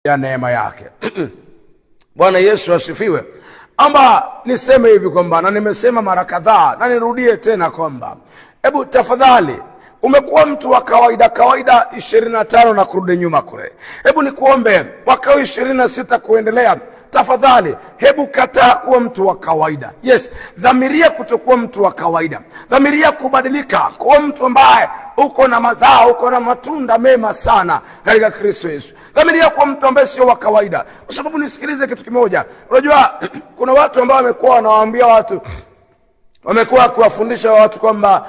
ya neema yake. Bwana Yesu asifiwe. Amba niseme hivi kwamba, na nimesema mara kadhaa na nirudie tena kwamba, hebu tafadhali, umekuwa mtu wa kawaida 25 na kurudi nyuma kule. Hebu nikuombe mwaka 26 kuendelea, tafadhali hebu kataa kuwa mtu wa kawaida. Yes, dhamiria kutokuwa mtu wa kawaida. Dhamiria kubadilika, kuwa mtu ambaye uko na mazao, uko na matunda mema sana katika Kristo Yesu. Dhamiria kuwa mtu ambaye sio wa kawaida. Kwa sababu nisikilize kitu kimoja. Unajua kuna watu ambao wamekuwa wanawaambia watu, wamekuwa kuwafundisha watu kwamba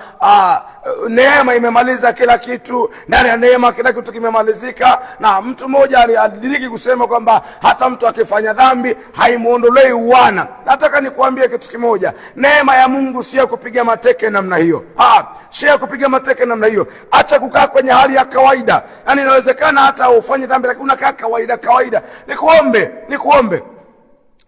neema imemaliza kila kitu, ndani ya neema kila kitu kimemalizika. Na mtu mmoja alidiriki kusema kwamba hata mtu akifanya dhambi haimuondolei uwana. Nataka nikuambie kitu kimoja, neema ya Mungu sio kupiga mateke namna hiyo. Sio kupiga mateke namna hiyo. Acha kukaa kwenye hali ya kawaida. Yaani inawezekana hata ufanye dhambi lakini unakaa kawaida. Nikuombe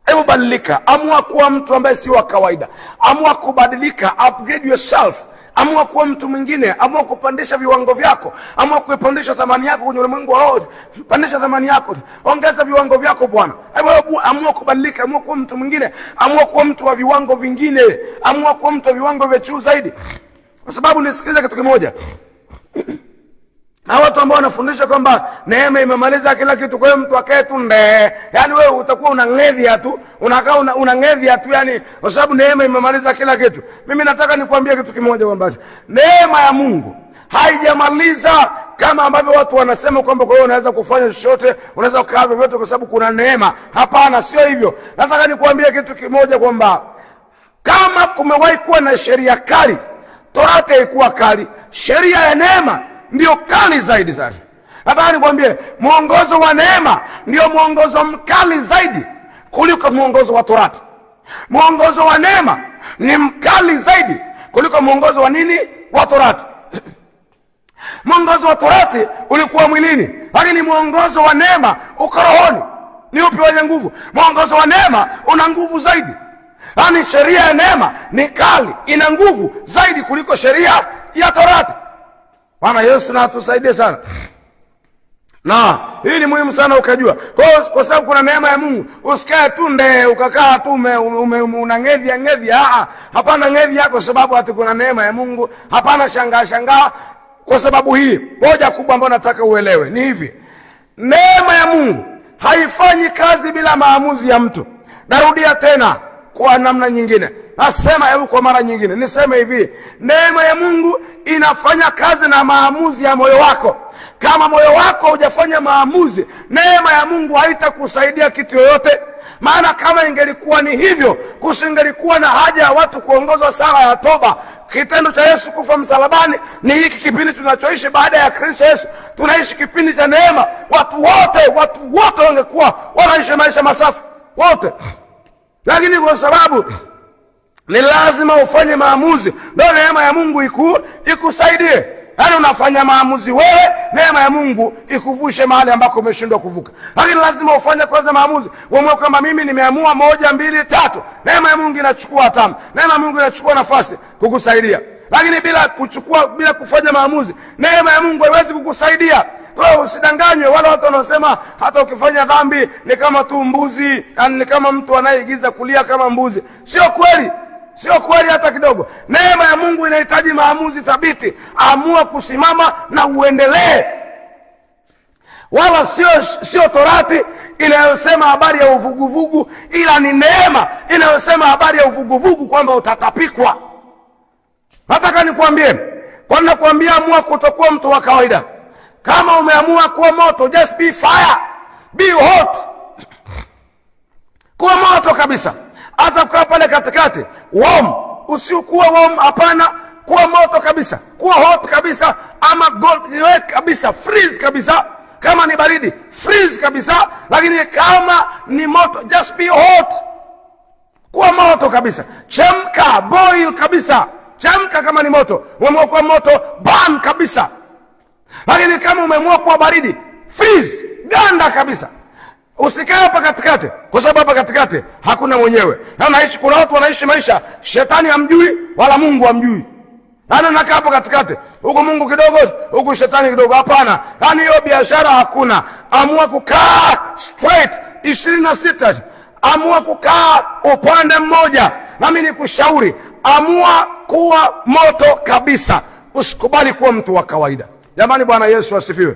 hebu badilika. Amua kuwa mtu ambaye si wa kawaida. Amua kubadilika, upgrade yourself. Amua kuwa mtu mwingine. Amua kupandisha viwango vyako. Amua kuipandisha thamani yako kwenye ulimwengu wa roho. Pandisha thamani yako. Ongeza viwango vyako Bwana. Amua kubadilika. Amua kuwa mtu mwingine. Amua kuwa mtu wa viwango vingine. Amua kuwa mtu wa viwango vya juu zaidi. Kwa sababu nisikilize kitu kimoja. Na watu ambao wanafundisha kwamba neema imemaliza kila kitu, kwa hiyo mtu akae tu yani wewe utakuwa unang'edhia tu, unakaa unang'edhia tu, yani kwa sababu neema imemaliza kila kitu. Mimi nataka nikwambie kitu kimoja kwamba neema ya Mungu haijamaliza kama ambavyo watu wanasema kwamba kwa hiyo unaweza kufanya chochote, unaweza kukaa vyovyote kwa sababu kuna neema. Hapana, sio hivyo. Nataka nikwambie kitu kimoja kwamba kama kumewahi kuwa na sheria kali, Torati haikuwa kali. Sheria ya neema ndio kali zaidi sana. Nataka nikwambie mwongozo wa neema ndio mwongozo mkali zaidi kuliko mwongozo wa Torati. Mwongozo wa neema ni mkali zaidi kuliko mwongozo wa nini? Wa Torati. Mwongozo wa Torati ulikuwa mwilini, lakini mwongozo wa neema uko rohoni. Ni upi wenye nguvu? Mwongozo wa neema una nguvu zaidi. Yaani sheria ya neema ni kali, ina nguvu zaidi kuliko sheria ya Torati. Bwana Yesu na atusaidie sana. Na hii ni muhimu sana ukajua. Kwa sababu kuna neema ya Mungu, usikae tu ukakaa tu unang'edhia. Hapana ng'edhi yako sababu hata kuna neema ya Mungu. Hapana shangaa. Kwa sababu hii hoja kubwa ambayo nataka uelewe ni hivi. Neema ya Mungu haifanyi kazi bila maamuzi ya mtu. Narudia tena kwa namna nyingine. Nasema hebu kwa mara nyingine. Niseme hivi, neema ya Mungu inafanya kazi na maamuzi ya moyo wako. Kama moyo wako hujafanya maamuzi, neema ya Mungu haitakusaidia kitu yoyote. Maana kama ingelikuwa ni hivyo, kusingelikuwa na haja ya watu kuongozwa sala ya toba. Kitendo cha Yesu kufa msalabani ni hiki kipindi tunachoishi baada ya Kristo Yesu. Tunaishi kipindi cha neema. Watu wote wangekuwa wanaishi maisha masafi wote. Lakini kwa sababu ni lazima ufanye maamuzi, ndio neema ya Mungu ikusaidie. Yaani unafanya maamuzi wewe, neema ya Mungu ikuvushe mahali ambako umeshindwa kuvuka. Lakini lazima ufanye kwanza maamuzi. Uamue kwamba mimi nimeamua 1, 2, 3. Neema ya Mungu inachukua tamu. Neema ya Mungu inachukua nafasi kukusaidia. Lakini bila kufanya maamuzi, neema ya Mungu haiwezi kukusaidia. Kwa hiyo usidanganywe. Wale watu wanaosema hata ukifanya dhambi ni kama tu mbuzi, yani ni kama mtu anayeigiza kulia kama mbuzi. Sio kweli. Sio kweli hata kidogo. Neema ya Mungu inahitaji maamuzi thabiti. Amua kusimama na uendelee. Wala sio Torati inayosema habari ya uvuguvugu, ila ni neema inayosema habari ya uvuguvugu kwamba utatapikwa. Nataka nikwambie, kwa nini nakwambia amua kutokuwa mtu wa kawaida. Kama umeamua kuwa moto, just be fire. Be hot. Kuwa moto kabisa. Hata kukaa pale katikati, warm. Usiokuwa warm, hapana. Kuwa moto kabisa. Kuwa hot kabisa, ama gold kabisa, freeze kabisa. Kama ni baridi, freeze kabisa. Lakini kama ni moto, just be hot. Kuwa moto kabisa. Chemka, boil kabisa. Chemka kama ni moto. Umeamua kuwa moto, burn kabisa. Lakini kama umeamua kuwa baridi, freeze, ganda kabisa. Usikae hapa katikati, kwa sababu hapa katikati hakuna mwenyewe. Kuna watu wanaishi maisha shetani hamjui wala Mungu hamjui. Yaani unakaa hapo katikati, huko Mungu kidogo, huko shetani kidogo. Hapana, yaani hiyo biashara hakuna. Amua kukaa 26, amua kukaa upande mmoja. Nami nikushauri, amua kuwa moto kabisa, usikubali kuwa mtu wa kawaida. Jamani, Bwana Yesu asifiwe.